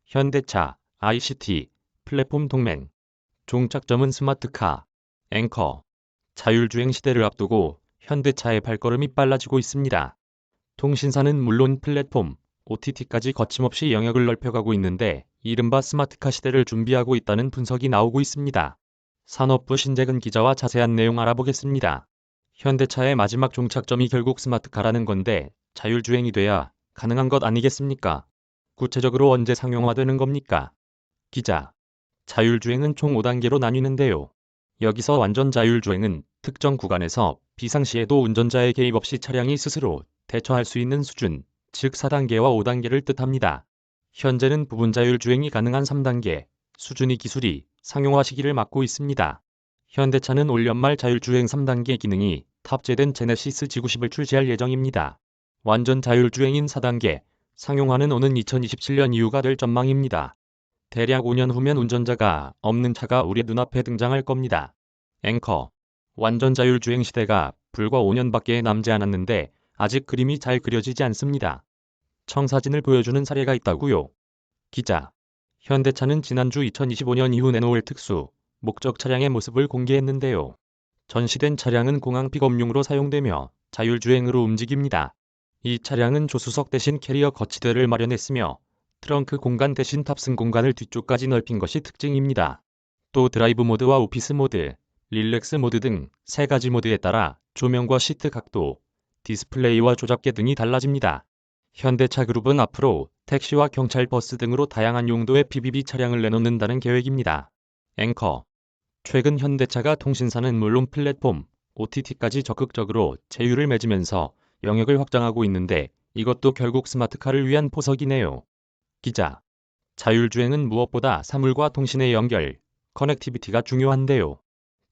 현대차, ICT, 플랫폼 동맹, 종착점은 스마트카, 앵커, 자율주행 시대를 앞두고 현대차의 발걸음이 빨라지고 있습니다. 통신사는 물론 플랫폼, OTT까지 거침없이 영역을 넓혀가고 있는데 이른바 스마트카 시대를 준비하고 있다는 분석이 나오고 있습니다. 산업부 신재근 기자와 자세한 내용 알아보겠습니다. 현대차의 마지막 종착점이 결국 스마트카라는 건데 자율주행이 돼야 가능한 것 아니겠습니까? 구체적으로 언제 상용화되는 겁니까? 기자. 자율주행은 총 5단계로 나뉘는데요. 여기서 완전 자율주행은 특정 구간에서 비상시에도 운전자의 개입 없이 차량이 스스로 대처할 수 있는 수준, 즉 4단계와 5단계를 뜻합니다. 현재는 부분 자율주행이 가능한 3단계, 수준이 기술이 상용화 시기를 맞고 있습니다. 현대차는 올 연말 자율주행 3단계 기능이 탑재된 제네시스 G90을 출시할 예정입니다. 완전 자율주행인 4단계, 상용화는 오는 2027년 이후가 될 전망입니다. 대략 5년 후면 운전자가 없는 차가 우리 눈앞에 등장할 겁니다. 앵커. 완전 자율주행 시대가 불과 5년밖에 남지 않았는데 아직 그림이 잘 그려지지 않습니다. 청사진을 보여주는 사례가 있다고요? 기자. 현대차는 지난주 2025년 이후 내놓을 특수 목적 차량의 모습을 공개했는데요. 전시된 차량은 공항 픽업용으로 사용되며 자율주행으로 움직입니다. 이 차량은 조수석 대신 캐리어 거치대를 마련했으며 트렁크 공간 대신 탑승 공간을 뒤쪽까지 넓힌 것이 특징입니다. 또 드라이브 모드와 오피스 모드, 릴렉스 모드 등 3가지 모드에 따라 조명과 시트 각도, 디스플레이와 조작계 등이 달라집니다. 현대차 그룹은 앞으로 택시와 경찰 버스 등으로 다양한 용도의 PBB 차량을 내놓는다는 계획입니다. 앵커. 최근 현대차가 통신사는 물론 플랫폼, OTT까지 적극적으로 제휴를 맺으면서 영역을 확장하고 있는데 이것도 결국 스마트카를 위한 포석이네요. 기자. 자율주행은 무엇보다 사물과 통신의 연결, 커넥티비티가 중요한데요.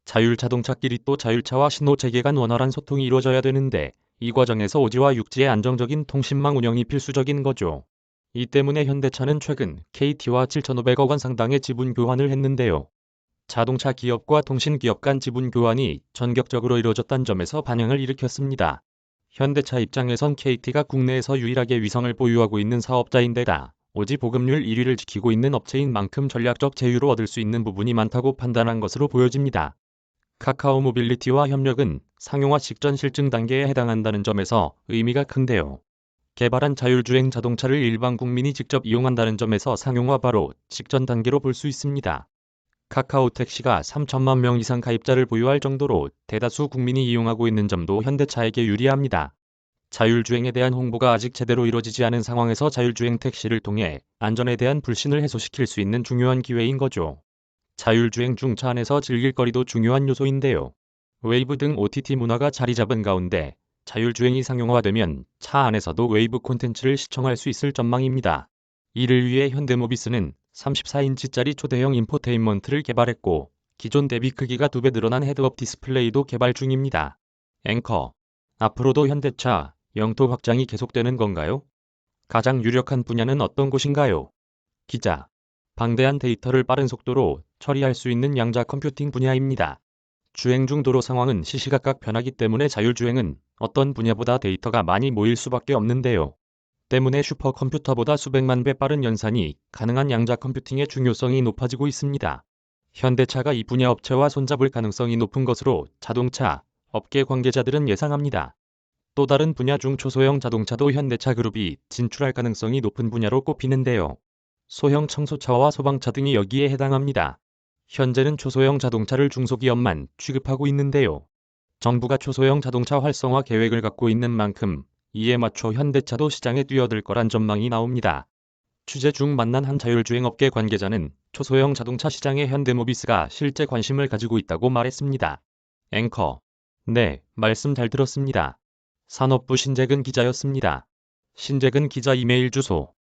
자율자동차끼리 또 자율차와 신호체계 간 원활한 소통이 이루어져야 되는데 이 과정에서 오지와 육지의 안정적인 통신망 운영이 필수적인 거죠. 이 때문에 현대차는 최근 KT와 7,500억 원 상당의 지분 교환을 했는데요. 자동차 기업과 통신 기업 간 지분 교환이 전격적으로 이루어졌다는 점에서 반향을 일으켰습니다. 현대차 입장에선 KT가 국내에서 유일하게 위성을 보유하고 있는 사업자인데다 오지 보급률 1위를 지키고 있는 업체인 만큼 전략적 제휴로 얻을 수 있는 부분이 많다고 판단한 것으로 보여집니다. 카카오 모빌리티와 협력은 상용화 직전 실증 단계에 해당한다는 점에서 의미가 큰데요. 개발한 자율주행 자동차를 일반 국민이 직접 이용한다는 점에서 상용화 바로 직전 단계로 볼 수 있습니다. 카카오 택시가 3천만 명 이상 가입자를 보유할 정도로 대다수 국민이 이용하고 있는 점도 현대차에게 유리합니다. 자율주행에 대한 홍보가 아직 제대로 이루어지지 않은 상황에서 자율주행 택시를 통해 안전에 대한 불신을 해소시킬 수 있는 중요한 기회인 거죠. 자율주행 중 차 안에서 즐길 거리도 중요한 요소인데요. 웨이브 등 OTT 문화가 자리 잡은 가운데 자율주행이 상용화되면 차 안에서도 웨이브 콘텐츠를 시청할 수 있을 전망입니다. 이를 위해 현대모비스는 34인치짜리 초대형 인포테인먼트를 개발했고 기존 대비 크기가 2배 늘어난 헤드업 디스플레이도 개발 중입니다. 앵커. 앞으로도 현대차 영토 확장이 계속되는 건가요? 가장 유력한 분야는 어떤 곳인가요? 기자. 방대한 데이터를 빠른 속도로 처리할 수 있는 양자 컴퓨팅 분야입니다. 주행 중 도로 상황은 시시각각 변하기 때문에 자율주행은 어떤 분야보다 데이터가 많이 모일 수밖에 없는데요. 때문에 슈퍼컴퓨터보다 수백만 배 빠른 연산이 가능한 양자 컴퓨팅의 중요성이 높아지고 있습니다. 현대차가 이 분야 업체와 손잡을 가능성이 높은 것으로 자동차 업계 관계자들은 예상합니다. 또 다른 분야 중 초소형 자동차도 현대차 그룹이 진출할 가능성이 높은 분야로 꼽히는데요. 소형 청소차와 소방차 등이 여기에 해당합니다. 현재는 초소형 자동차를 중소기업만 취급하고 있는데요. 정부가 초소형 자동차 활성화 계획을 갖고 있는 만큼 이에 맞춰 현대차도 시장에 뛰어들 거란 전망이 나옵니다. 취재 중 만난 한 자율주행 업계 관계자는 초소형 자동차 시장에 현대모비스가 실제 관심을 가지고 있다고 말했습니다. 앵커. 네, 말씀 잘 들었습니다. 산업부 신재근 기자였습니다. 신재근 기자 이메일 주소